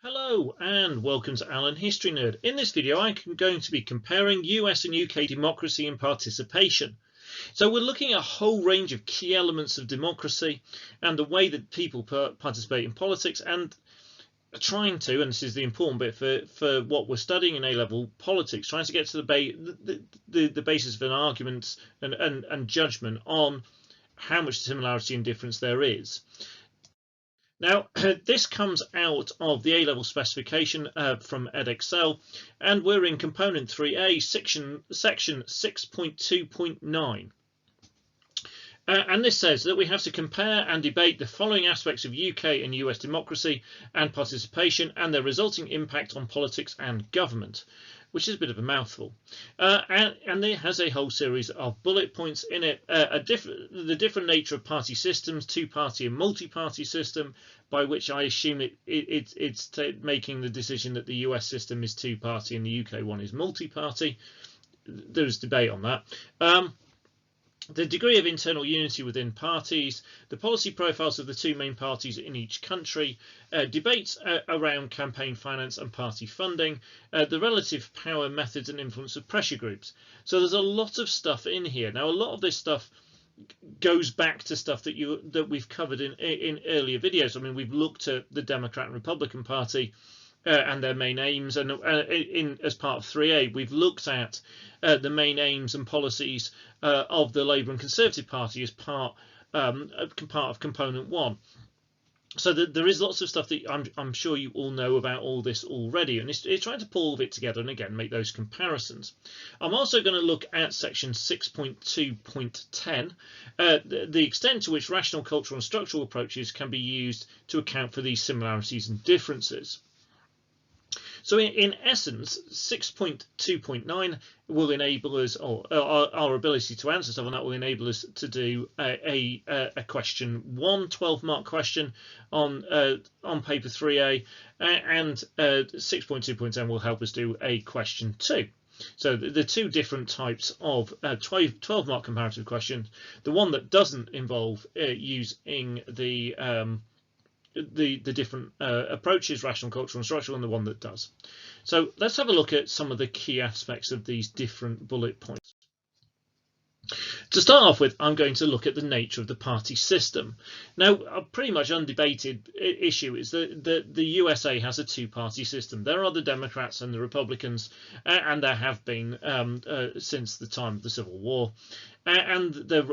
Hello and welcome to Alan History Nerd. In this video I'm going to be comparing US and UK democracy and participation. So we're looking at a whole range of key elements of democracy and the way that people participate in politics, and trying to, and this is the important bit for what we're studying in A-level politics, trying to get to the basis of an argument and judgment on how much similarity and difference there is. Now, this comes out of the A-level specification from Edexcel, and we're in component 3A, section 6.2.9. And this says that we have to compare and debate the following aspects of UK and US democracy and participation and their resulting impact on politics and government, which is a bit of a mouthful. And it has a whole series of bullet points in it. The different nature of party systems, two-party and multi-party system, by which I assume it's making the decision that the US system is two-party and the UK one is multi-party. There's debate on that. The degree of internal unity within parties, the policy profiles of the two main parties in each country, debates around campaign finance and party funding, the relative power, methods and influence of pressure groups. So there's a lot of stuff in here. Now, a lot of this stuff goes back to stuff that we've covered in earlier videos. I mean, we've looked at the Democrat and Republican Party and their main aims, and as part of 3A we've looked at the main aims and policies of the Labour and Conservative Party as part of component 1. So there is lots of stuff that I'm sure you all know about all this already, and it's trying to pull all of it together and again make those comparisons. I'm also going to look at section 6.2.10, the extent to which rational, cultural and structural approaches can be used to account for these similarities and differences. So in essence, 6.2.9 will enable us, or our ability to answer stuff on that will enable us to do a question 1, 12-mark question on paper 3A, and 6.2.10 will help us do a question 2. So the two different types of 12-mark comparative questions, the one that doesn't involve using the different approaches, rational, cultural and structural, and the one that does. So let's have a look at some of the key aspects of these different bullet points. To start off with, I'm going to look at the nature of the party system. Now, a pretty much undebated issue is that the USA has a two-party system. There are the Democrats and the Republicans, and there have been since the time of the Civil War. And there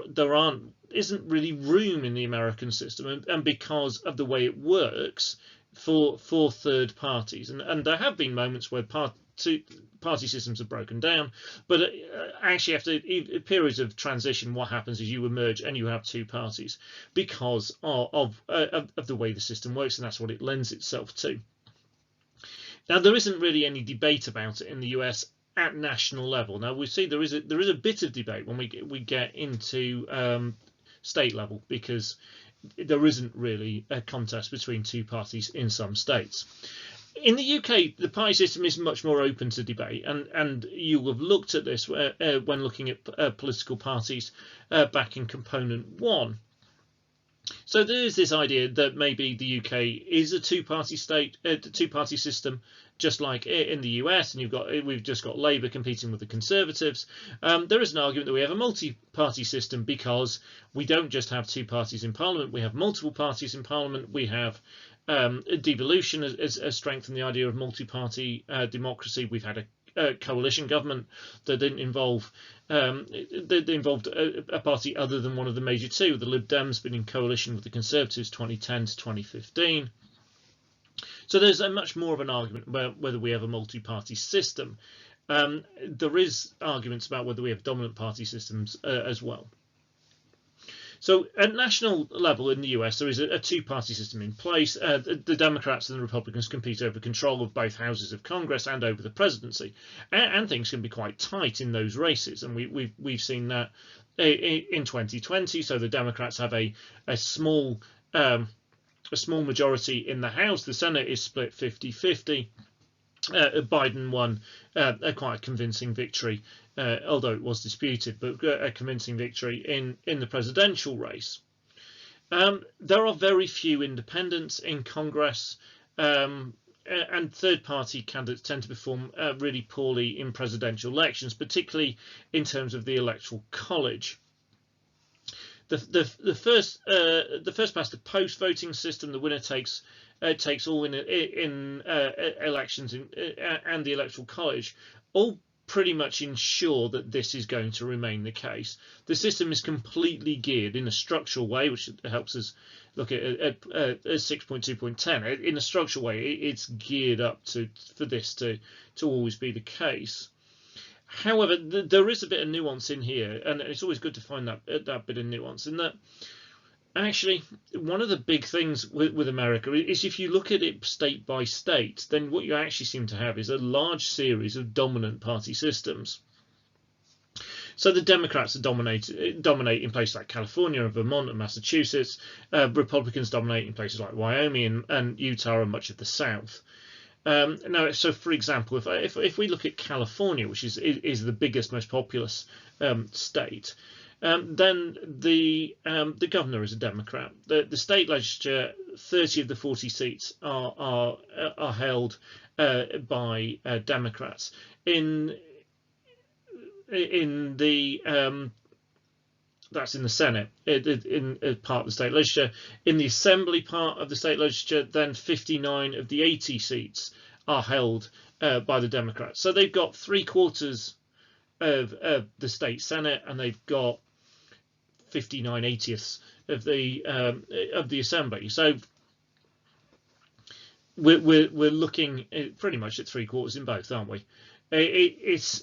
isn't really room in the American system, and because of the way it works for third parties, and there have been moments where party systems have broken down, but actually after periods of transition, what happens is you emerge and you have two parties because of the way the system works, and that's what it lends itself to. Now, there isn't really any debate about it in the US at national level. Now, we see there is a bit of debate when we get into state level, because there isn't really a contest between two parties in some states. In the UK, the party system is much more open to debate, and you will have looked at this when looking at political parties back in component 1. So there is this idea that maybe the UK is a two-party state, two-party system, just like in the US, and we've just got Labour competing with the Conservatives. There is an argument that we have a multi-party system because we don't just have two parties in Parliament, we have multiple parties in Parliament. We have devolution has strengthened the idea of multi-party democracy. We've had a coalition government that didn't involve that involved a party other than one of the major two. The Lib Dems been in coalition with the Conservatives 2010 to 2015. So there's a much more of an argument about whether we have a multi-party system. There is arguments about whether we have dominant party systems as well. So at national level in the US, there is a two-party system in place. The Democrats and the Republicans compete over control of both houses of Congress and over the presidency, and things can be quite tight in those races. And we've seen that in 2020. So the Democrats have a small majority in the House. The Senate is split 50-50. Biden won quite a convincing victory, although it was disputed, but a convincing victory in the presidential race. There are very few independents in Congress. and third-party candidates tend to perform really poorly in presidential elections, particularly in terms of the electoral college. The first past the post voting system, the winner takes all in elections and the electoral college, all pretty much ensure that this is going to remain the case. The system is completely geared in a structural way, which helps us look at 6.2.10. In a structural way, it's geared up for this to always be the case. However, there is a bit of nuance in here, and it's always good to find that bit of nuance. In that, actually, one of the big things with America is if you look at it state by state, then what you actually seem to have is a large series of dominant party systems. So the Democrats dominate in places like California and Vermont and Massachusetts. Republicans dominate in places like Wyoming and Utah and much of the South. Now, so for example, if we look at California, which is the biggest, most populous state, then the governor is a Democrat. The state legislature, 30 of the 40 seats are held by Democrats. In the that's in the Senate, in part of the state legislature. In the assembly part of the state legislature, then 59 of the 80 seats are held by the Democrats. So they've got 3/4 of the state Senate, and they've got 59/80ths of the assembly. So we're looking pretty much at 3/4 in both, aren't we? It's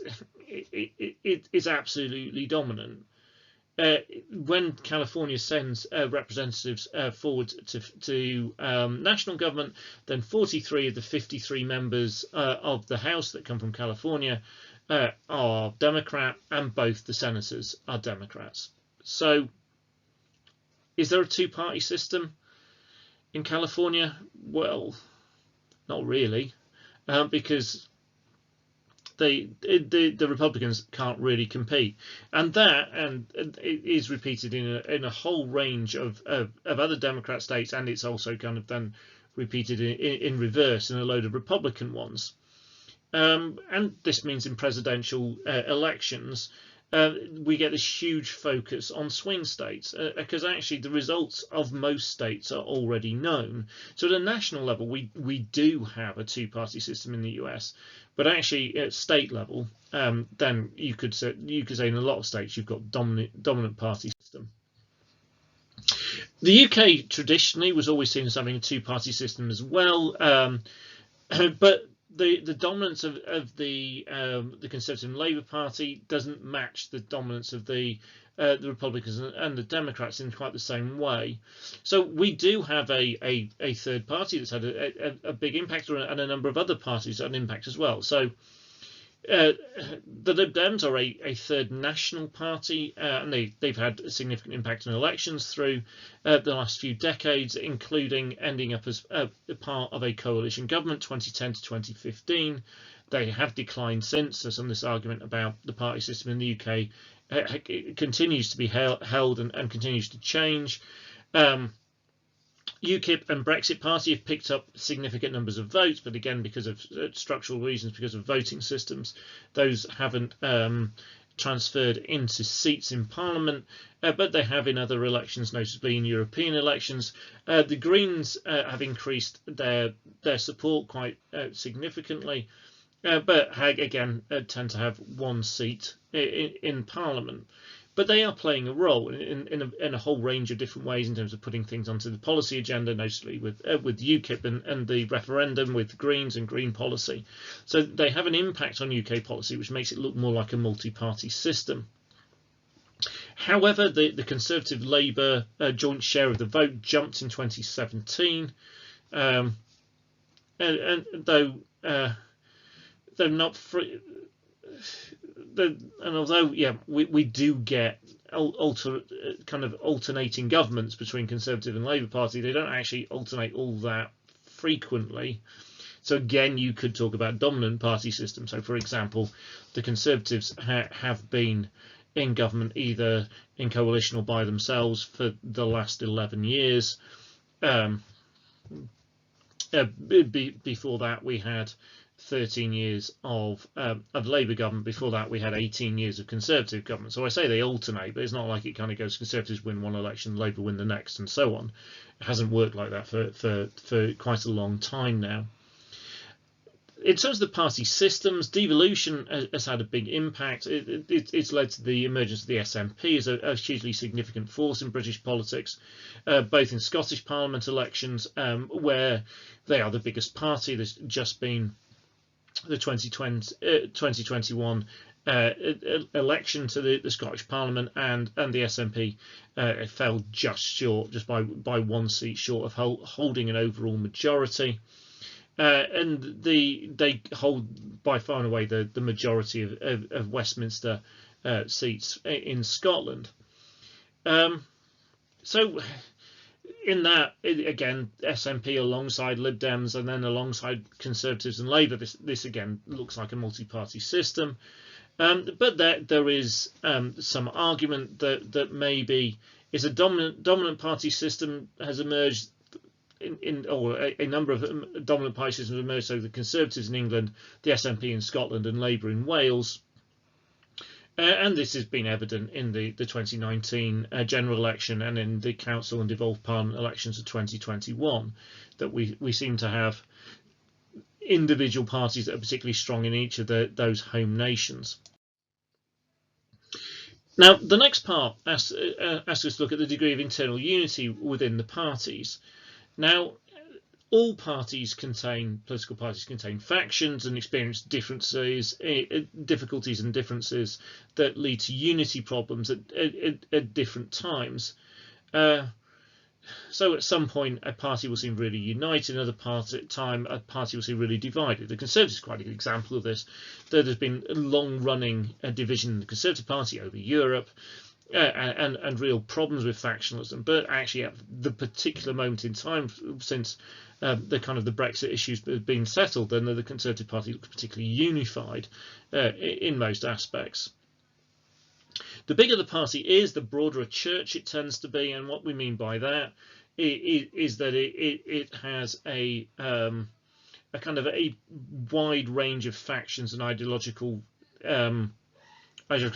absolutely dominant. When California sends representatives forward to national government, then 43 of the 53 members of the House that come from California are Democrat, and both the senators are Democrats. So is there a two-party system in California? Well, not really, because the Republicans can't really compete, and it is repeated in a whole range of other Democrat states, and it's also kind of then repeated in reverse in a load of Republican ones. And this means in presidential elections, we get this huge focus on swing states, because actually the results of most states are already known. So at a national level, we do have a two-party system in the US, but actually at state level, then you could say in a lot of states you've got dominant party system. The UK traditionally was always seen as having a two-party system as well, but the dominance of the Conservative and Labour Party doesn't match the dominance of the Republicans and the Democrats in quite the same way. So we do have a third party that's had a big impact, and a number of other parties that had an impact as well. So the Lib Dems are a third national party, and they've had a significant impact on elections through the last few decades, including ending up as a part of a coalition government 2010 to 2015. They have declined since. So some of this argument about the party system in the UK continues to be held and continues to change. UKIP and Brexit Party have picked up significant numbers of votes, but again, because of structural reasons, because of voting systems, those haven't transferred into seats in Parliament, but they have in other elections, notably in European elections. The Greens have increased their support quite significantly, but again tend to have one seat in Parliament. But they are playing a role in a whole range of different ways in terms of putting things onto the policy agenda, notably with UKIP and the referendum, with Greens and Green policy. So they have an impact on UK policy, which makes it look more like a multi-party system. However, the Conservative Labour joint share of the vote jumped in 2017, and though they're not free. And although we do get kind of alternating governments between Conservative and Labour Party, they don't actually alternate all that frequently. So again, you could talk about dominant party system. So for example, the Conservatives have been in government either in coalition or by themselves for the last 11 years. Before that, we had 13 years of Labour government. Before that, we had 18 years of Conservative government. So I say they alternate, but it's not like it kind of goes Conservatives win one election, Labour win the next, and so on. It hasn't worked like that for quite a long time now. In terms of the party systems, devolution has had a big impact. It's led to the emergence of the SNP as a hugely significant force in British politics, both in Scottish Parliament elections, where they are the biggest party. There's just been the 2021 election to the Scottish Parliament, and the SNP fell just short, just by 1 seat short of holding an overall majority. And they hold by far and away the majority of Westminster seats in Scotland. So in that, again, SNP alongside Lib Dems and then alongside Conservatives and Labour, this again looks like a multi-party system. But there is some argument that maybe is a dominant party system has emerged or a number of dominant party systems have emerged. So the Conservatives in England, the SNP in Scotland, and Labour in Wales. And this has been evident in the 2019 general election and in the council and devolved parliament elections of 2021, that we seem to have individual parties that are particularly strong in each of those home nations. Now, the next part asks us to look at the degree of internal unity within the parties. Now, all political parties contain factions and experience difficulties and differences that lead to unity problems at different times. So at some point, a party will seem really united, another time a party will seem really divided. The Conservatives is quite an example of this. There's been a long-running division in the Conservative Party over Europe, and real problems with factionalism. But actually, at the particular moment in time, since the Brexit issues have been settled, then the Conservative Party looks particularly unified in most aspects. The bigger the party is, the broader a church it tends to be, and what we mean by that is that it has a kind of a wide range of factions and ideological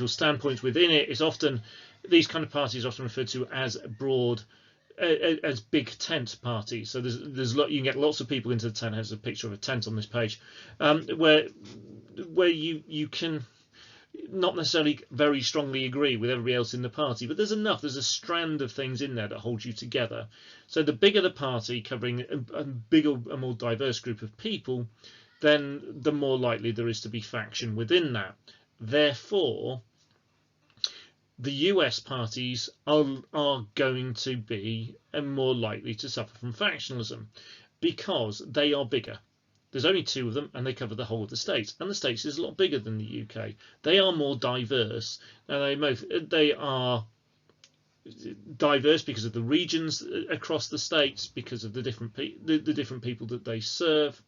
standpoints within it. Is often, these kind of parties are often referred to as broad, as big tent parties. So there's you can get lots of people into the tent. There's a picture of a tent on this page, where you can not necessarily very strongly agree with everybody else in the party, but there's a strand of things in there that hold you together. So the bigger the party, covering a more diverse group of people, then the more likely there is to be faction within that. Therefore, the US parties are going to be more likely to suffer from factionalism because they are bigger. There's only 2 of them, and they cover the whole of the States. And the States is a lot bigger than the UK. They are more diverse. Now they are diverse because of the regions across the States, because of the different people that they serve.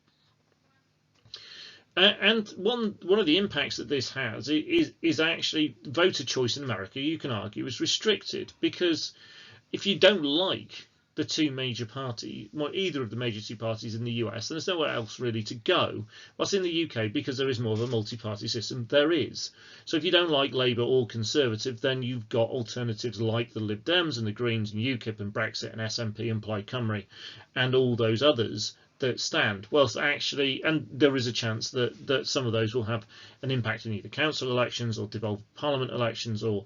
And one of the impacts that this has is actually voter choice in America, you can argue, is restricted, because if you don't like the 2 major parties, either of the major 2 parties in the US, and there's nowhere else really to go. Whilst in the UK, because there is more of a multi-party system, there is. So if you don't like Labour or Conservative, then you've got alternatives like the Lib Dems and the Greens and UKIP and Brexit and SNP and Plaid Cymru and all those others that stand. Whilst actually, and there is a chance that some of those will have an impact in either council elections or devolved parliament elections, or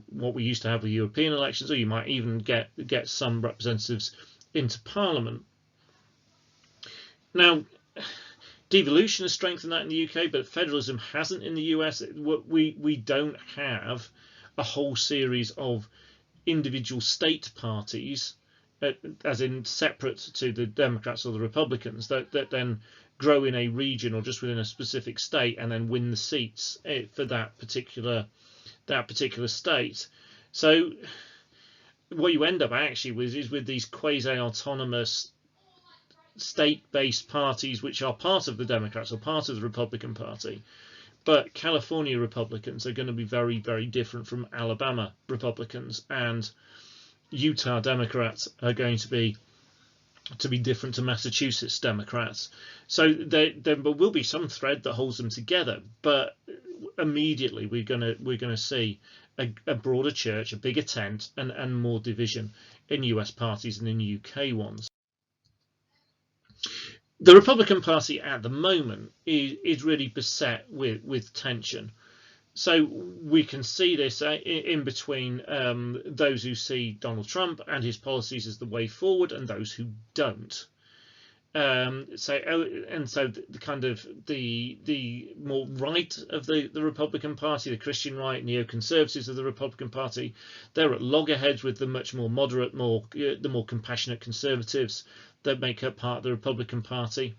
what we used to have with European elections, or you might even get some representatives into parliament. Now, devolution has strengthened that in the UK, but federalism hasn't in the US. We don't have a whole series of individual state parties, as in separate to the Democrats or the Republicans, that then grow in a region or just within a specific state and then win the seats for that particular state. So what you end up actually with these quasi-autonomous state-based parties, which are part of the Democrats or part of the Republican Party. But California Republicans are going to be very, very different from Alabama Republicans, and Utah Democrats are going to be to be different to Massachusetts Democrats. So there will be some thread that holds them together, but immediately we're gonna see a broader church, a bigger tent, and more division in US parties than in UK ones. The Republican Party at the moment is really beset with tension. So we can see this in between those who see Donald Trump and his policies as the way forward and those who don't. So the kind of the more right of the Republican Party, the Christian right, neoconservatives of the Republican Party, they're at loggerheads with the much more moderate, the more compassionate conservatives that make up part of the Republican Party.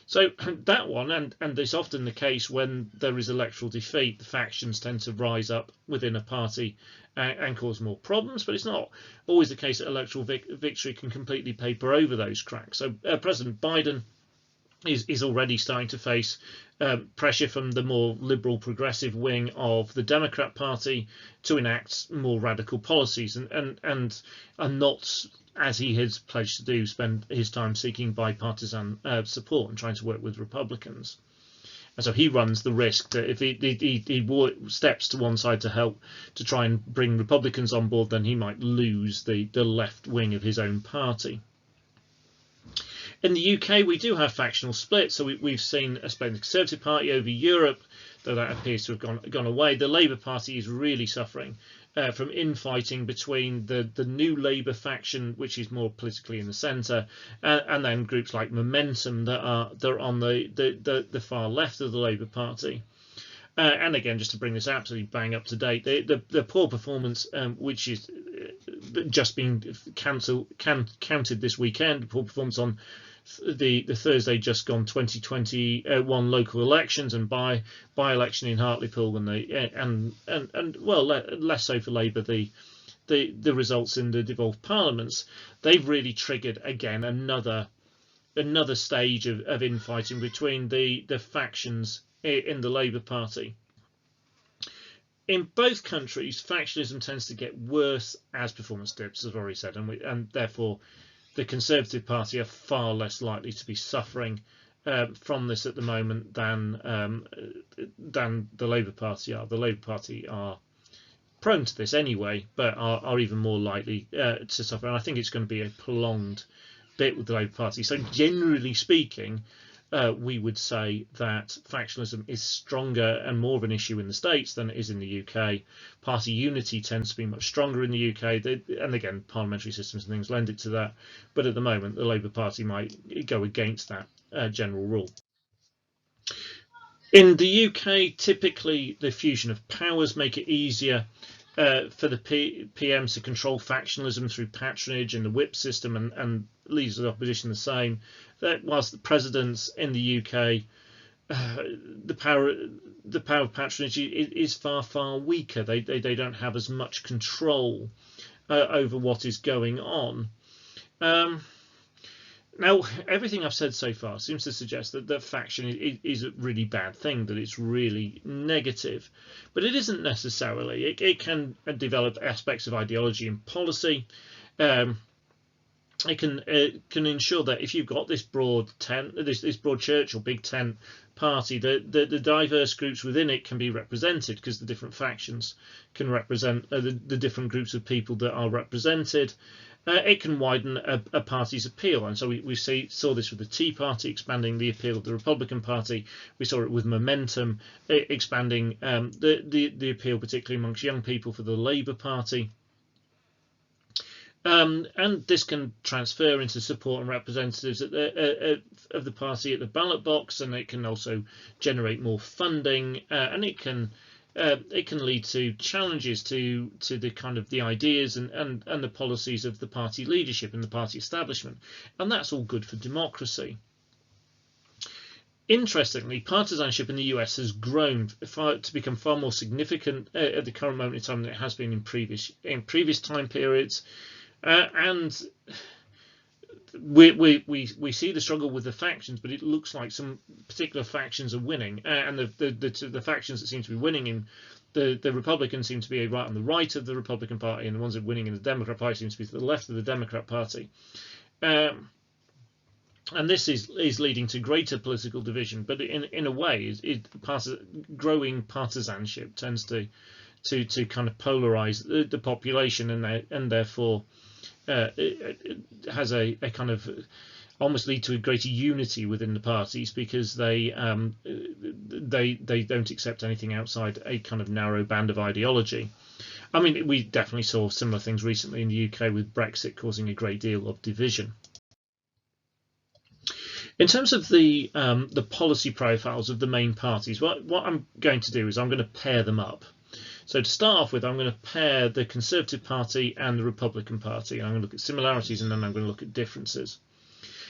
So that one, and it's often the case when there is electoral defeat, the factions tend to rise up within a party and cause more problems, but it's not always the case that electoral victory can completely paper over those cracks. So President Biden is already starting to face pressure from the more liberal progressive wing of the Democrat Party to enact more radical policies and not, as he has pledged to do, spend his time seeking bipartisan support and trying to work with Republicans. And so he runs the risk that if he steps to one side to try and bring Republicans on board, then he might lose the left wing of his own party. In the UK, we do have factional splits. So we've seen a split in the Conservative Party over Europe, though that appears to have gone away. The Labour Party is really suffering from infighting between the new Labour faction, which is more politically in the centre, and then groups like Momentum that are on the far left of the Labour Party. And again, just to bring this absolutely bang up to date, the poor performance, which is just being counted this weekend, the poor performance on the Thursday just gone 2021 local elections and by-election in Hartlepool, and well, less so for Labour, the results in the devolved parliaments, they've really triggered again another stage of infighting between the factions in the Labour Party. In both countries, factionalism tends to get worse as performance dips, as I've already said, and therefore the Conservative Party are far less likely to be suffering from this at the moment than the Labour Party are. The Labour Party are prone to this anyway, but are even more likely to suffer. And I think it's going to be a prolonged bit with the Labour Party. So generally speaking, we would say that factionalism is stronger and more of an issue in the States than it is in the UK. Party unity tends to be much stronger in the UK, and again, parliamentary systems and things lend it to that. But at the moment, the Labour Party might go against that general rule. In the UK, typically the fusion of powers make it easier for the PMs to control factionalism through patronage and the whip system, and leaves the opposition the same. That whilst the presidents in the UK, the power of patronage is far weaker. They don't have as much control over what is going on. Now, everything I've said so far seems to suggest that faction is a really bad thing, that it's really negative. But it isn't necessarily. It can develop aspects of ideology and policy. It can ensure that if you've got this broad tent, this broad church or big tent party, the diverse groups within it can be represented, because the different factions can represent the different groups of people that are represented. It can widen a party's appeal, and so we saw this with the Tea Party expanding the appeal of the Republican Party. We saw it with Momentum expanding the appeal, particularly amongst young people, for the Labour Party. And this can transfer into support and representatives of the party at the ballot box, and it can also generate more funding, and it can lead to challenges to the kind of the ideas and the policies of the party leadership and the party establishment, and that's all good for democracy. Interestingly, partisanship in the US has grown to become far more significant at the current moment in time than it has been in previous time periods. And we see the struggle with the factions, but it looks like some particular factions are winning, and the factions that seem to be winning in the Republicans seem to be right on the right of the Republican Party, and the ones that are winning in the Democrat Party seem to be to the left of the Democrat Party. And this is leading to greater political division, but in a way, growing partisanship tends to kind of polarize the population, and therefore it has a kind of almost lead to a greater unity within the parties, because they don't accept anything outside a kind of narrow band of ideology. I mean, we definitely saw similar things recently in the UK with Brexit causing a great deal of division. In terms of the policy profiles of the main parties, what I'm going to do is I'm going to pair them up. So to start off with, I'm going to pair the Conservative Party and the Republican Party. I'm going to look at similarities, and then I'm going to look at differences.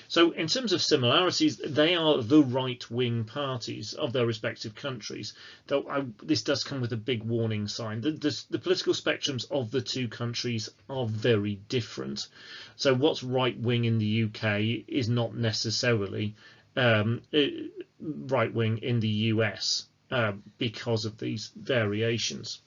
So in terms of similarities, they are the right-wing parties of their respective countries, though this does come with a big warning sign. The political spectrums of the two countries are very different. So what's right-wing in the UK is not necessarily right-wing in the US because of these variations.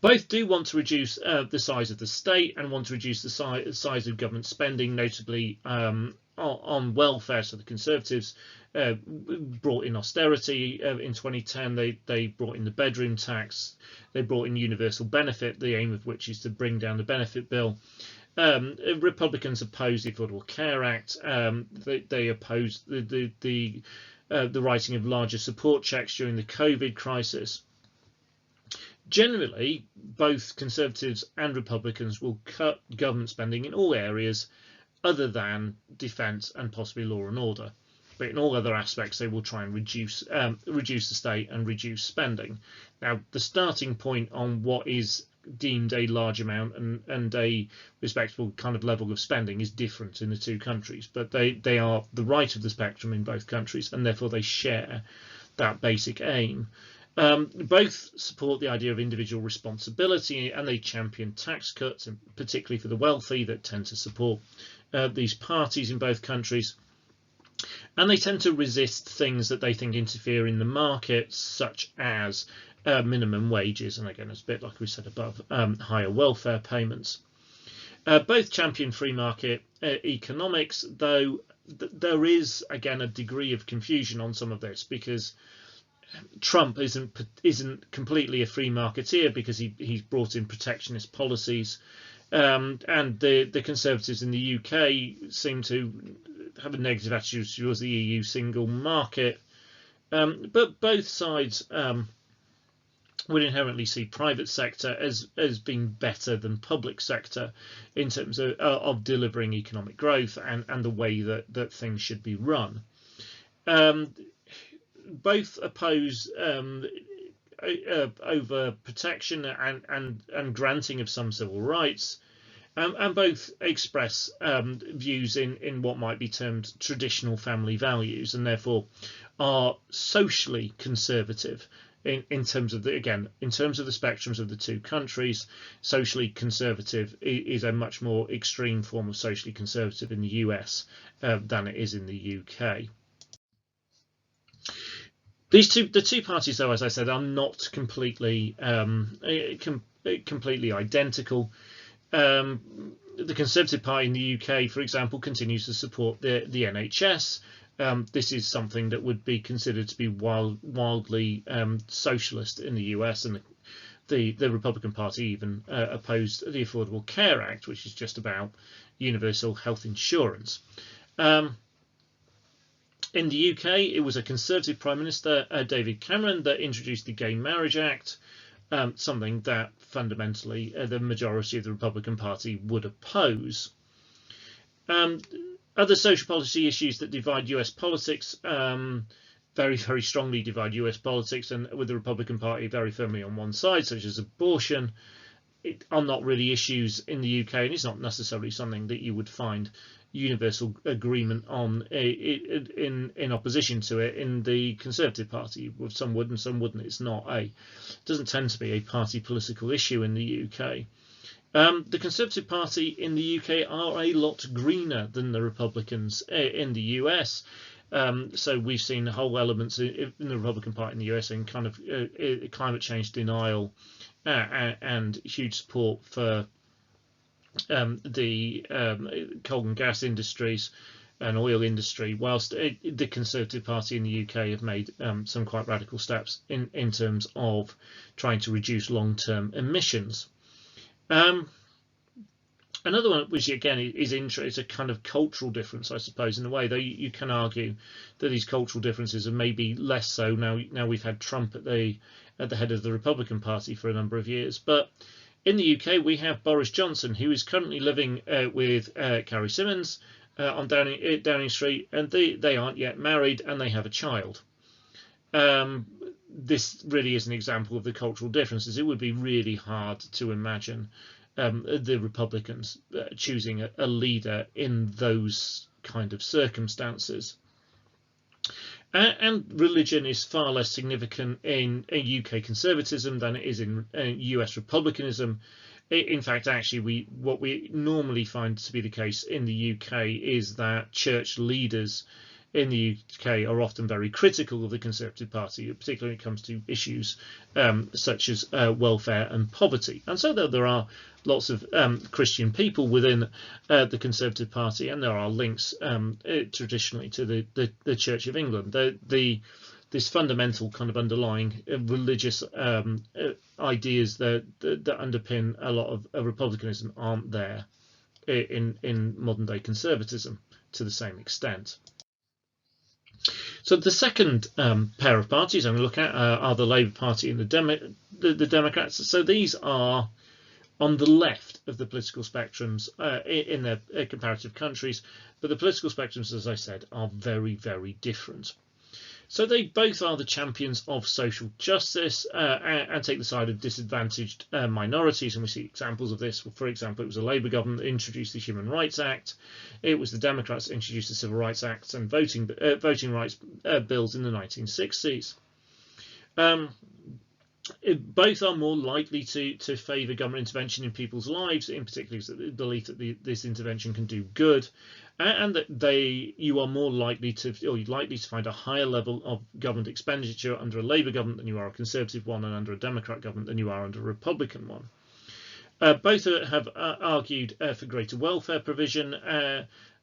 Both do want to reduce the size of the state and want to reduce the size of government spending, notably on welfare. So the Conservatives brought in austerity in 2010. They brought in the bedroom tax. They brought in universal benefit, the aim of which is to bring down the benefit bill. Republicans opposed the Affordable Care Act. They opposed the writing of larger support checks during the COVID crisis. Generally, both Conservatives and Republicans will cut government spending in all areas other than defence and possibly law and order. But in all other aspects, they will try and reduce the state and reduce spending. Now, the starting point on what is deemed a large amount and a respectable kind of level of spending is different in the two countries, but they are the right of the spectrum in both countries, and therefore they share that basic aim. Both support the idea of individual responsibility, and they champion tax cuts, and particularly for the wealthy, that tend to support these parties in both countries. And they tend to resist things that they think interfere in the market, such as minimum wages, and again, it's a bit like we said above, higher welfare payments. Both champion free market economics, though there is again a degree of confusion on some of this, because Trump isn't completely a free marketeer, because he's brought in protectionist policies, and the Conservatives in the UK seem to have a negative attitude towards the EU single market, but both sides would inherently see private sector as being better than public sector in terms of delivering economic growth and the way that things should be run. Both oppose over protection and granting of some civil rights, and both express views in what might be termed traditional family values, and therefore are socially conservative in terms of the spectrums of the two countries. Socially conservative is a much more extreme form of socially conservative in the US than it is in the UK. The two parties, though, as I said, are not completely identical. The Conservative Party in the UK, for example, continues to support the NHS. This is something that would be considered to be wildly socialist in the US, and the Republican Party even opposed the Affordable Care Act, which is just about universal health insurance. In the UK, it was a Conservative Prime Minister, David Cameron, that introduced the Gay Marriage Act, something that fundamentally the majority of the Republican Party would oppose. Other social policy issues that divide US politics, very, very strongly divide US politics, and with the Republican Party very firmly on one side, such as abortion, are not really issues in the UK, and it's not necessarily something that you would find universal agreement on in opposition to it in the Conservative Party. Some would and some wouldn't. It doesn't tend to be a party political issue in the UK. The Conservative Party in the UK are a lot greener than the Republicans in the US. So we've seen whole elements in the Republican Party in the US in kind of climate change denial and huge support for the coal and gas industries, and oil industry, whilst the Conservative Party in the UK have made some quite radical steps in terms of trying to reduce long-term emissions. Another one, which again is a kind of cultural difference, I suppose, in a way, though you can argue that these cultural differences are maybe less so now we've had Trump at the head of the Republican Party for a number of years. But in the UK, we have Boris Johnson, who is currently living with Carrie Symonds on Downing Street, and they aren't yet married, and they have a child. This really is an example of the cultural differences. It would be really hard to imagine the Republicans choosing a leader in those kind of circumstances. And religion is far less significant in UK conservatism than it is in US republicanism. In fact, actually, what we normally find to be the case in the UK is that church leaders in the UK are often very critical of the Conservative Party, particularly when it comes to issues such as welfare and poverty. And so there are lots of Christian people within the Conservative Party, and there are links traditionally to the Church of England. This fundamental kind of underlying religious ideas that underpin a lot of republicanism aren't there in modern day conservatism to the same extent. So the second pair of parties I'm going to look at are the Labour Party and the Democrats. So these are on the left of the political spectrums in their comparative countries, but the political spectrums, as I said, are very, very different. So they both are the champions of social justice and take the side of disadvantaged minorities, and we see examples of this. For example, it was a Labour government that introduced the Human Rights Act. It was the Democrats that introduced the Civil Rights Act and voting rights bills in the 1960s. Both are more likely to favour government intervention in people's lives, in particular the belief that this intervention can do good, and that you are more likely to, or you're likely to find a higher level of government expenditure under a Labour government than you are a Conservative one, and under a Democrat government than you are under a Republican one. Both have argued for greater welfare provision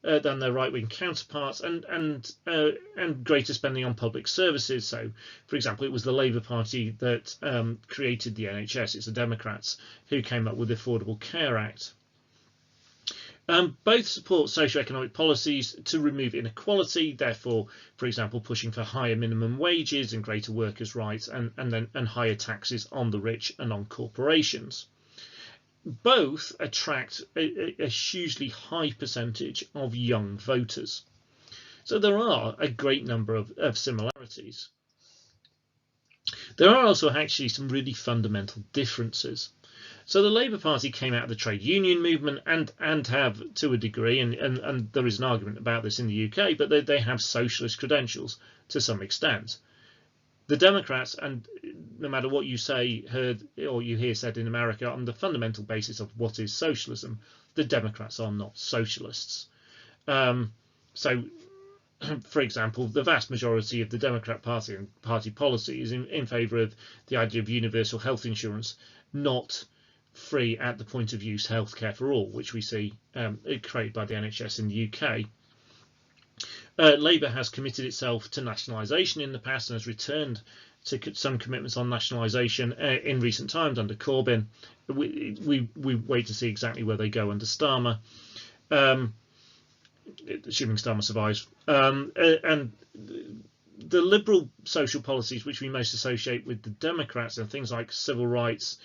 than their right-wing counterparts, and greater spending on public services. So, for example, it was the Labour Party that created the NHS. It's the Democrats who came up with the Affordable Care Act. Both support socio-economic policies to remove inequality, therefore, for example, pushing for higher minimum wages and greater workers' rights, and higher taxes on the rich and on corporations. Both attract a hugely high percentage of young voters. So there are a great number of similarities. There are also actually some really fundamental differences. So the Labour Party came out of the trade union movement and have, to a degree, and there is an argument about this in the UK, but they have socialist credentials to some extent. The Democrats, and no matter what you heard or you hear said in America, on the fundamental basis of what is socialism, the Democrats are not socialists. So, for example, the vast majority of the Democrat Party and party policy is in favour of the idea of universal health insurance, not free at the point of use healthcare for all, which we see created by the NHS in the UK. Labour has committed itself to nationalisation in the past and has returned to some commitments on nationalisation in recent times under Corbyn. We wait to see exactly where they go under Starmer, assuming Starmer survives. And the liberal social policies which we most associate with the Democrats, and things like civil rights,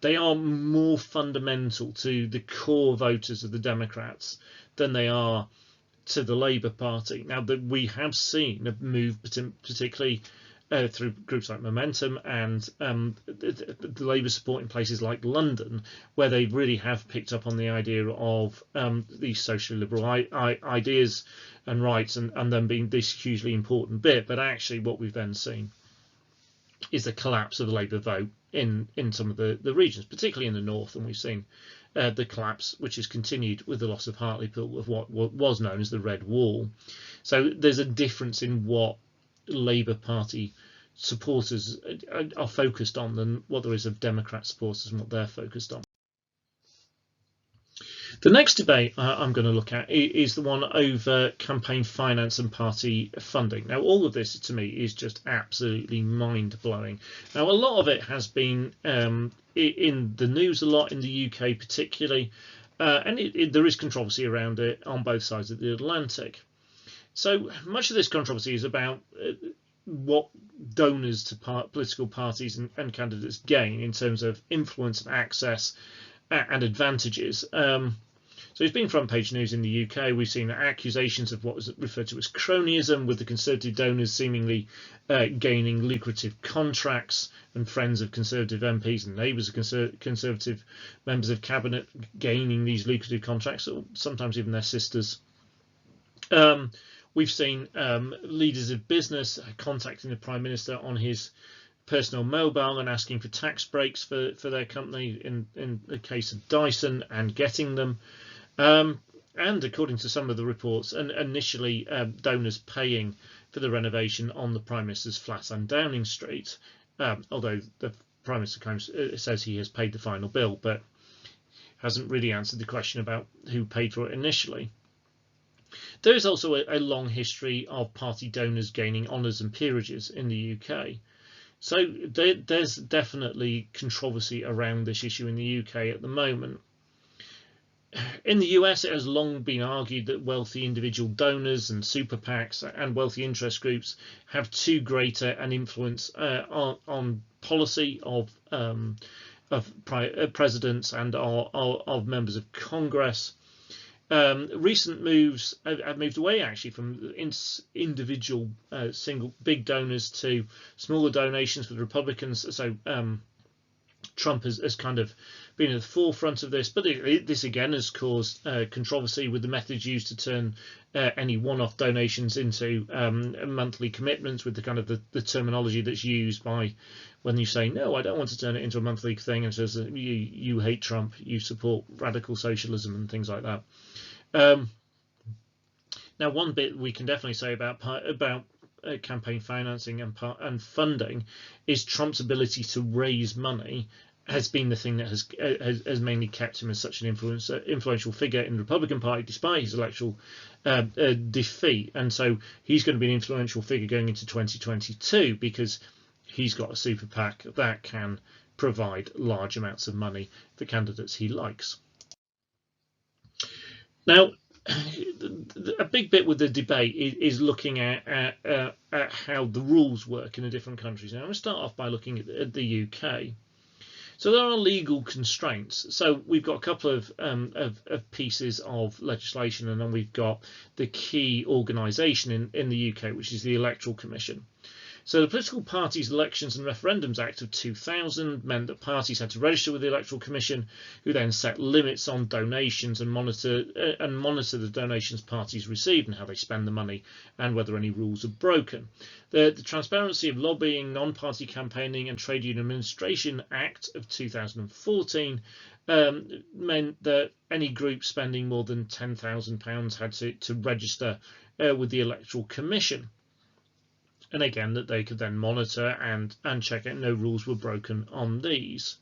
they are more fundamental to the core voters of the Democrats than they are to the Labour Party. Now, that we have seen a move, particularly through groups like Momentum and the Labour support in places like London, where they really have picked up on the idea of these socially liberal ideas and rights, and them being this hugely important bit. But actually, what we've then seen is the collapse of the Labour vote in some of the regions, particularly in the north, and we've seen the collapse, which has continued with the loss of Hartlepool, of what was known as the Red Wall. So there's a difference in what Labour Party supporters are focused on than what there is of Democrat supporters and what they're focused on. The next debate I'm going to look at is the one over campaign finance and party funding. Now, all of this to me is just absolutely mind-blowing. Now, a lot of it has been in the news a lot in the UK particularly, and there is controversy around it on both sides of the Atlantic. So much of this controversy is about what donors to political parties and candidates gain in terms of influence and access and advantages. So it's been front page news in the UK. We've seen accusations of what was referred to as cronyism, with the Conservative donors seemingly gaining lucrative contracts, and friends of Conservative MPs and neighbours of Conservative members of Cabinet gaining these lucrative contracts, or sometimes even their sisters. We've seen leaders of business contacting the Prime Minister on his personal mobile and asking for tax breaks for their company in the case of Dyson, and getting them. And according to some of the reports, and initially donors paying for the renovation on the Prime Minister's flat on Downing Street, although the Prime Minister kind of says he has paid the final bill, but hasn't really answered the question about who paid for it initially. There is also a long history of party donors gaining honours and peerages in the UK. So there's definitely controversy around this issue in the UK at the moment. In the US, it has long been argued that wealthy individual donors and super PACs and wealthy interest groups have too greater an influence on policy of presidents and of members of Congress. Recent moves have moved away actually from individual single big donors to smaller donations with Republicans. So Trump has kind of been at the forefront of this, but this again has caused controversy with the methods used to turn any one-off donations into monthly commitments, with the kind of the terminology that's used by when you say, no, I don't want to turn it into a monthly thing, and says you hate Trump, you support radical socialism and things like that. Now, one bit we can definitely say about campaign financing and funding is Trump's ability to raise money has been the thing that has mainly kept him as such an influential figure in the Republican Party despite his electoral defeat. And so he's going to be an influential figure going into 2022 because he's got a super PAC that can provide large amounts of money for candidates he likes. Now, a big bit with the debate is looking at how the rules work in the different countries. Now, I'm going to start off by looking at the UK. So there are legal constraints. So we've got a couple of pieces of legislation, and then we've got the key organisation in the UK, which is the Electoral Commission. So the Political Parties, Elections and Referendums Act of 2000 meant that parties had to register with the Electoral Commission, who then set limits on donations and monitor the donations parties received and how they spend the money and whether any rules are broken. The Transparency of Lobbying, Non-Party Campaigning and Trade Union Administration Act of 2014 meant that any group spending more than £10,000 had to register with the Electoral Commission. And again, that they could then monitor and check it. No rules were broken on these.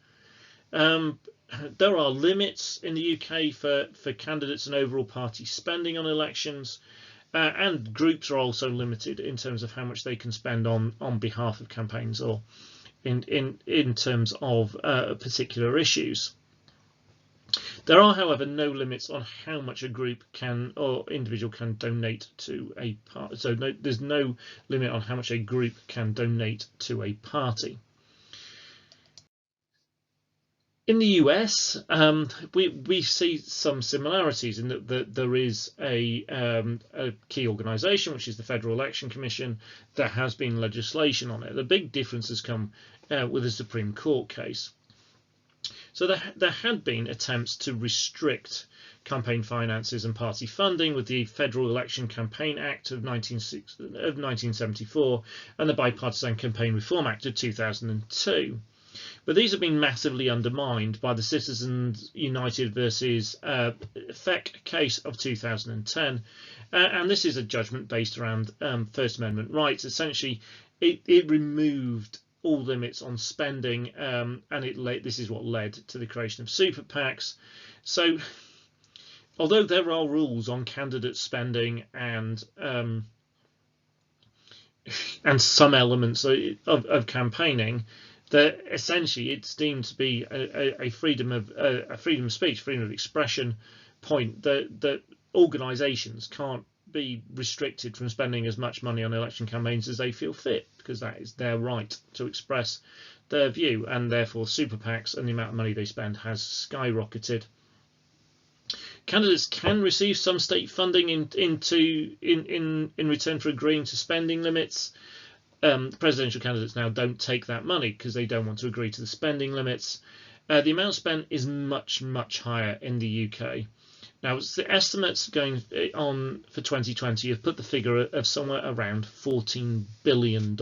There are limits in the UK for candidates and overall party spending on elections, and groups are also limited in terms of how much they can spend on behalf of campaigns or in terms of particular issues. There are, however, no limits on how much a group can or individual can donate to a party. So there's no limit on how much a group can donate to a party. In the US, we see some similarities in that there is a key organisation, which is the Federal Election Commission. There has been legislation on it. The big difference has come with the Supreme Court case. So there had been attempts to restrict campaign finances and party funding with the Federal Election Campaign Act of 1974 and the Bipartisan Campaign Reform Act of 2002. But these have been massively undermined by the Citizens United versus FEC case of 2010. And this is a judgment based around First Amendment rights. Essentially, it removed all limits on spending, and this is what led to the creation of super PACs. So although there are rules on candidate spending and some elements of campaigning, that essentially it's deemed to be a freedom of speech, freedom of expression point, that organisations can't be restricted from spending as much money on election campaigns as they feel fit, because that is their right to express their view, and therefore super PACs and the amount of money they spend has skyrocketed. Candidates can receive some state funding in return for agreeing to spending limits. Presidential candidates now don't take that money because they don't want to agree to the spending limits. The amount spent is much higher in the UK. Now, the estimates going on for 2020 have put the figure of somewhere around $14 billion,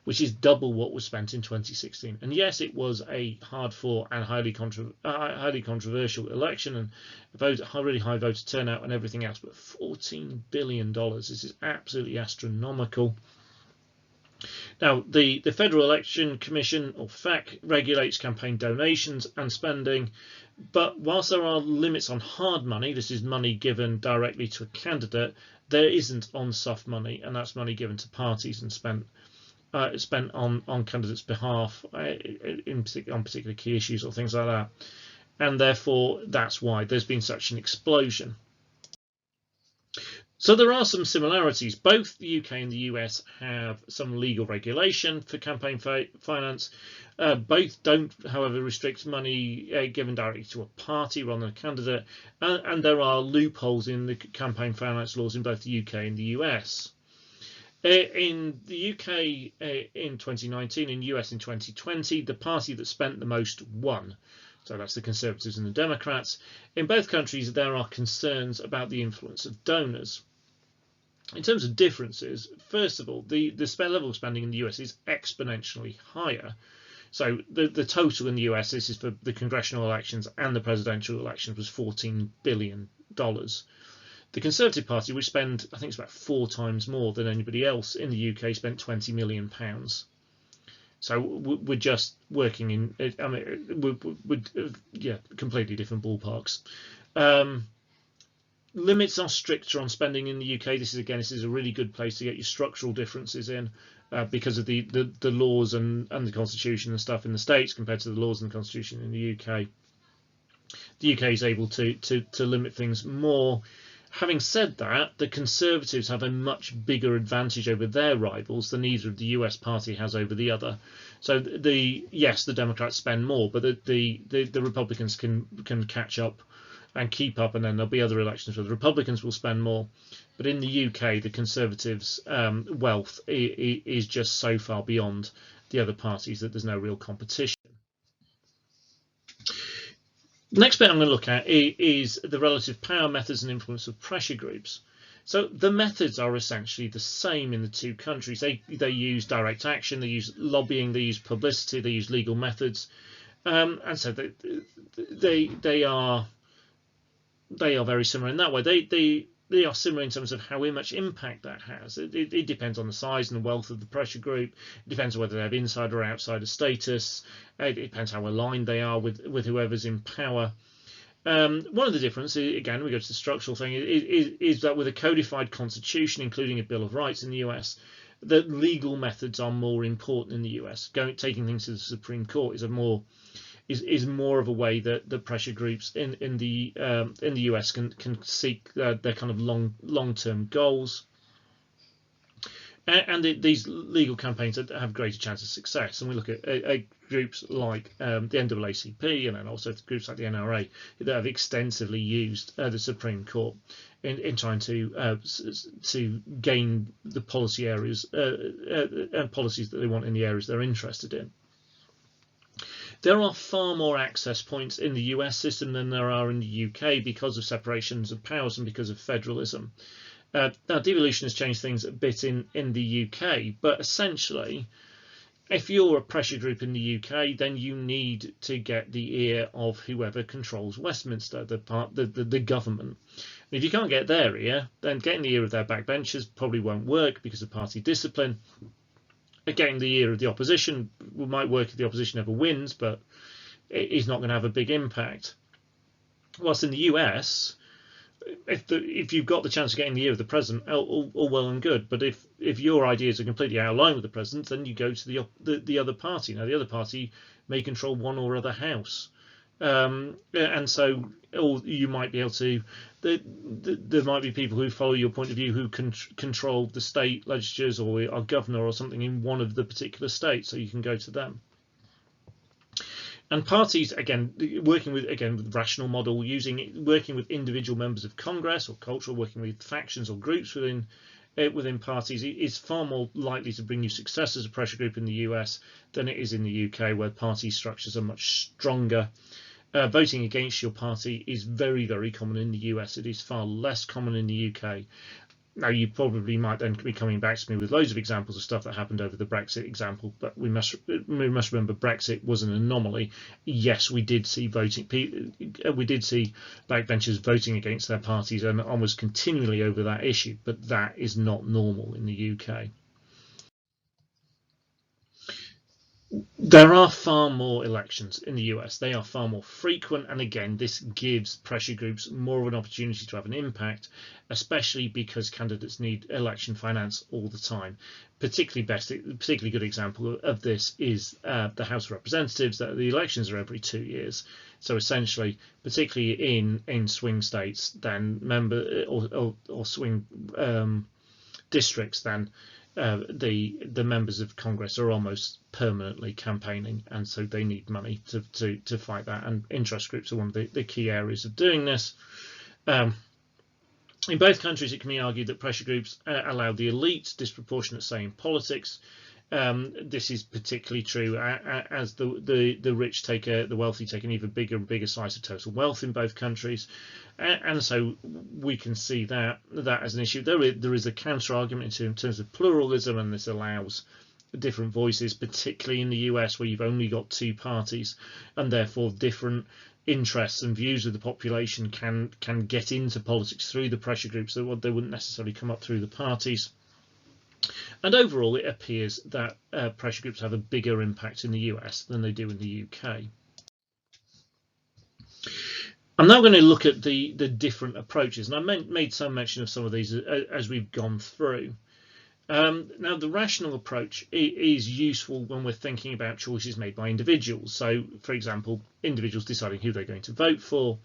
which is double what was spent in 2016. And yes, it was a hard-fought and highly controversial election, and really high voter turnout and everything else, but $14 billion, this is absolutely astronomical. Now, the Federal Election Commission, or FEC, regulates campaign donations and spending, but whilst there are limits on hard money, this is money given directly to a candidate, there isn't on soft money, and that's money given to parties and spent on candidates' behalf on particular key issues or things like that. And therefore, that's why there's been such an explosion. So there are some similarities. Both the UK and the US have some legal regulation for campaign finance. Both don't, however, restrict money given directly to a party rather than a candidate. And there are loopholes in the campaign finance laws in both the UK and the US. In the UK in 2019, in the US in 2020, the party that spent the most won. So that's the Conservatives and the Democrats. In both countries, there are concerns about the influence of donors. In terms of differences, first of all, the level of spending in the US is exponentially higher. So the total in the US, this is for the congressional elections and the presidential elections, was $14 billion. The Conservative Party, which spend, I think it's about 4 times more than anybody else in the UK, spent £20 million. So we're just working in, I mean, yeah, completely different ballparks. Limits are stricter on spending in the UK. This is a really good place to get your structural differences in, because of the laws and the constitution and stuff in the States compared to the laws and the constitution in the UK. The UK is able to limit things more. Having said that, the Conservatives have a much bigger advantage over their rivals than either of the US party has over the other. So yes, the Democrats spend more, but the Republicans can catch up and keep up, and then there'll be other elections where the Republicans will spend more. But in the UK, the Conservatives' wealth is just so far beyond the other parties that there's no real competition. The next bit I'm going to look at is the relative power, methods and influence of pressure groups. So the methods are essentially the same in the two countries. They use direct action, they use lobbying, they use publicity, they use legal methods, and so they are very similar in that way. They are similar in terms of how much impact that has. It depends on the size and the wealth of the pressure group. It depends on whether they have insider or outsider status. It depends how aligned they are with whoever's in power. One of the differences, again, we go to the structural thing, is that with a codified constitution, including a Bill of Rights in the US, the legal methods are more important in the US. Taking things to the Supreme Court is more of a way that the pressure groups in the US can seek their kind of long-term goals, and these legal campaigns have greater chance of success. And we look at groups like the NAACP, and then also groups like the NRA that have extensively used the Supreme Court in trying to gain the policy areas and policies that they want in the areas they're interested in. There are far more access points in the US system than there are in the UK because of separations of powers and because of federalism. Now, devolution has changed things a bit in the UK, but essentially, if you're a pressure group in the UK, then you need to get the ear of whoever controls Westminster, the government. And if you can't get their ear, then getting the ear of their backbenchers probably won't work because of party discipline. Getting the ear of the opposition might work if the opposition ever wins, but it's not going to have a big impact. Whilst in the US, if you've got the chance of getting the ear of the president, all well and good. But if your ideas are completely out of line with the president's, then you go to the other party. Now the other party may control one or other house, and so or you might be able to. There might be people who follow your point of view who can control the state legislatures or are governor or something in one of the particular states, so you can go to them. And parties, again, working with rational model, working with individual members of Congress or cultural, working with factions or groups within parties is far more likely to bring you success as a pressure group in the US than it is in the UK, where party structures are much stronger. Voting against your party is very, very common in the US. It is far less common in the UK. Now, you probably might then be coming back to me with loads of examples of stuff that happened over the Brexit example, but we must remember Brexit was an anomaly. Yes, we did see backbenchers voting against their parties and almost continually over that issue, but that is not normal in the UK. There are far more elections in the US. They are far more frequent, and again, this gives pressure groups more of an opportunity to have an impact, especially because candidates need election finance all the time. Particularly good example of this is the House of Representatives. That the elections are every 2 years, so essentially, particularly in swing states, then or swing districts, then the members of Congress are almost permanently campaigning, and so they need money to fight that, and interest groups are one of the key areas of doing this. In both countries, it can be argued that pressure groups allow the elite disproportionate say in politics. This is particularly true as the rich the wealthy take an even bigger and bigger slice of total wealth in both countries, and so we can see that as an issue. There is a counter argument in terms of pluralism, and this allows different voices, particularly in the US, where you've only got two parties, and therefore different interests and views of the population can get into politics through the pressure groups that they wouldn't necessarily come up through the parties. And overall, it appears that pressure groups have a bigger impact in the US than they do in the UK. I'm now going to look at the different approaches, and I made some mention of some of these as we've gone through. Now, the rational approach is useful when we're thinking about choices made by individuals. So, for example, individuals deciding who they're going to vote for,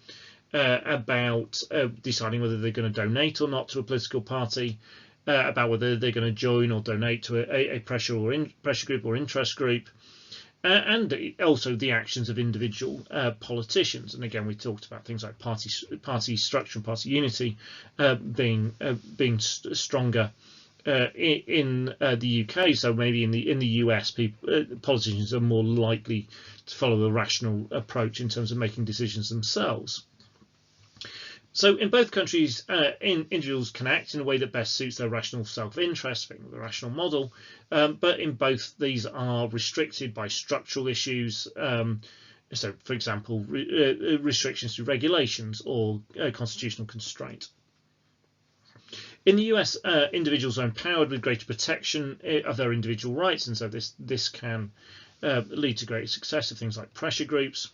about deciding whether they're going to donate or not to a political party, about whether they're going to join or donate to a pressure group or interest group, and also the actions of individual politicians. And again, we talked about things like party structure and party unity being stronger in the UK. So maybe in the US, politicians are more likely to follow the rational approach in terms of making decisions themselves. So in both countries, individuals can act in a way that best suits their rational self-interest, the rational model, but in both these are restricted by structural issues. So, for example, restrictions to regulations or constitutional constraint. In the US, individuals are empowered with greater protection of their individual rights, and so this can lead to greater success of things like pressure groups.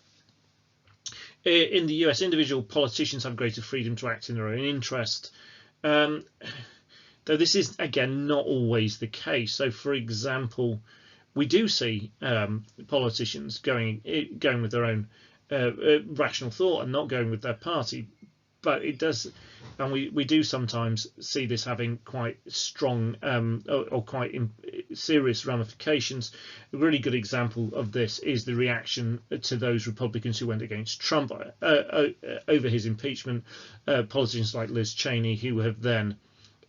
In the US, individual politicians have greater freedom to act in their own interest, though this is, again, not always the case. So, for example, we do see politicians going with their own rational thought and not going with their party, but it does, and we do sometimes see this having quite strong or quite serious ramifications. A really good example of this is the reaction to those Republicans who went against Trump over his impeachment, politicians like Liz Cheney, who have then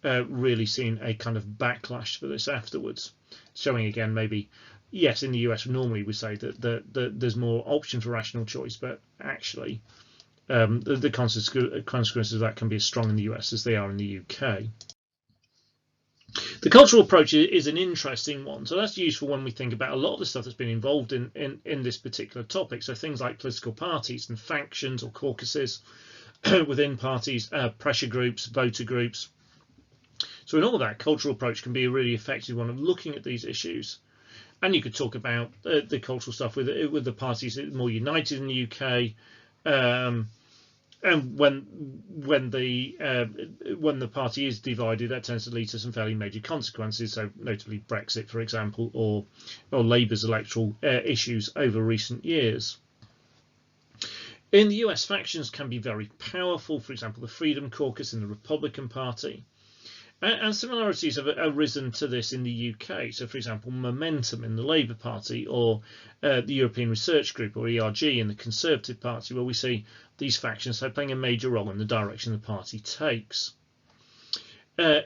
really seen a kind of backlash for this afterwards, showing again maybe, yes, in the US normally we say that there's more option for rational choice, but actually the consequences of that can be as strong in the US as they are in the UK. The cultural approach is an interesting one, so that's useful when we think about a lot of the stuff that's been involved in this particular topic. So things like political parties and factions or caucuses within parties, pressure groups, voter groups. So in all of that, cultural approach can be a really effective one of looking at these issues. And you could talk about the cultural stuff with the parties that are more united in the UK. and when the party is divided, that tends to lead to some fairly major consequences. So, notably Brexit, for example, or Labour's electoral issues over recent years. In the US, factions can be very powerful. For example, the Freedom Caucus in the Republican Party. And similarities have arisen to this in the UK. So, for example, Momentum in the Labour Party, or the European Research Group, or ERG, in the Conservative Party, where we see these factions playing a major role in the direction the party takes.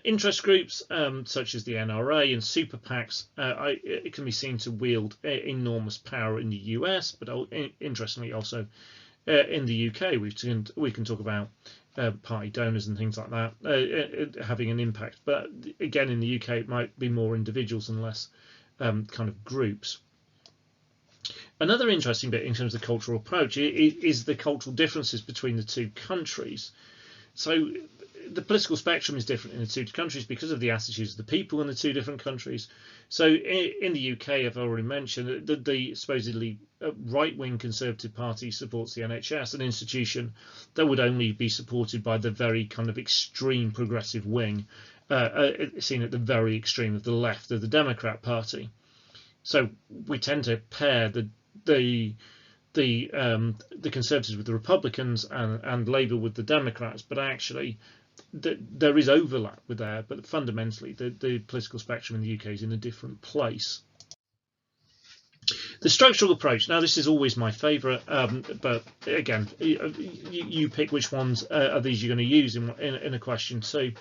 Interest groups such as the NRA and super PACs it can be seen to wield enormous power in the US, but interestingly also in the UK. We can talk about party donors and things like that having an impact, but again in the UK it might be more individuals and less kind of groups. Another interesting bit in terms of the cultural approach is the cultural differences between the two countries. So the political spectrum is different in the two countries because of the attitudes of the people in the two different countries. So in the UK, I've already mentioned that the supposedly right-wing Conservative Party supports the NHS, an institution that would only be supported by the very kind of extreme progressive wing, seen at the very extreme of the left of the Democrat Party. So we tend to pair the Conservatives with the Republicans and Labour with the Democrats, but actually there is overlap with there, but fundamentally the political spectrum in the UK is in a different place. The structural approach, now this is always my favourite, but again you pick which ones of these you're going to use in a question too.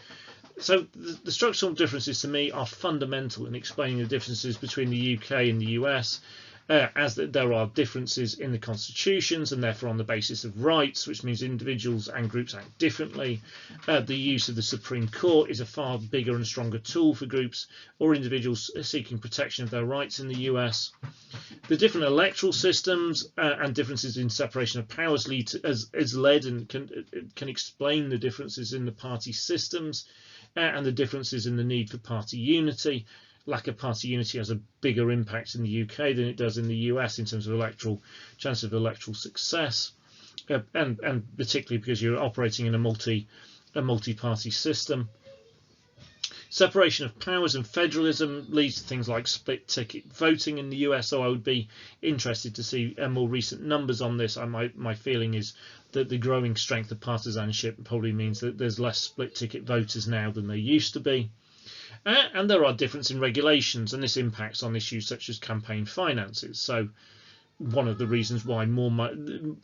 So the structural differences to me are fundamental in explaining the differences between the UK and the US, as there are differences in the constitutions and therefore on the basis of rights, which means individuals and groups act differently. The use of the Supreme Court is a far bigger and stronger tool for groups or individuals seeking protection of their rights in the US. The different electoral systems and differences in separation of powers has led and can explain the differences in the party systems and the differences in the need for party unity. Lack of party unity has a bigger impact in the UK than it does in the US in terms of chance of electoral success, and particularly because you're operating in a multi-party system. Separation of powers and federalism leads to things like split ticket voting in the US, so I would be interested to see more recent numbers on this. My feeling is that the growing strength of partisanship probably means that there's less split ticket voters now than there used to be. And there are differences in regulations, and this impacts on issues such as campaign finances. So one of the reasons why more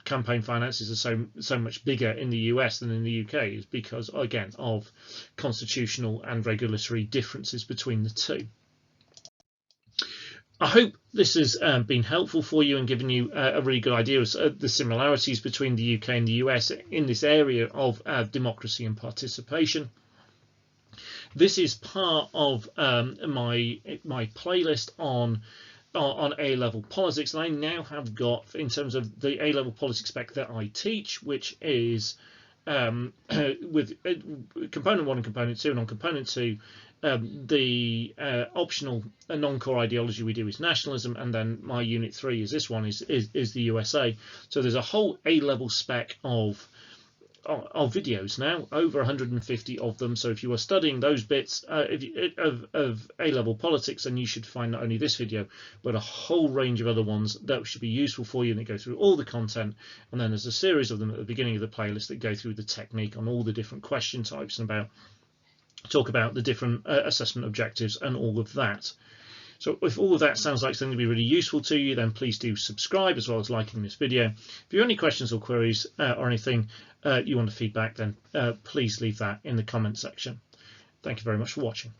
campaign finances are so much bigger in the US than in the UK is because, again, of constitutional and regulatory differences between the two. I hope this has been helpful for you and given you a really good idea of the similarities between the UK and the US in this area of democracy and participation. This is part of my playlist on A-level politics, and I now have got, in terms of the A-level politics spec that I teach, which is with component 1 and component 2, and on component 2 the optional non-core ideology we do is nationalism, and then my unit 3 is this one, is the USA. So there's a whole A-level spec of videos now, over 150 of them. So if you are studying those bits of A-level politics, then you should find not only this video but a whole range of other ones that should be useful for you, and they go through all the content, and then there's a series of them at the beginning of the playlist that go through the technique on all the different question types and talk about the different assessment objectives and all of that. So if all of that sounds like something to be really useful to you, then please do subscribe as well as liking this video. If you have any questions or queries or anything you want to feedback, then please leave that in the comment section. Thank you very much for watching.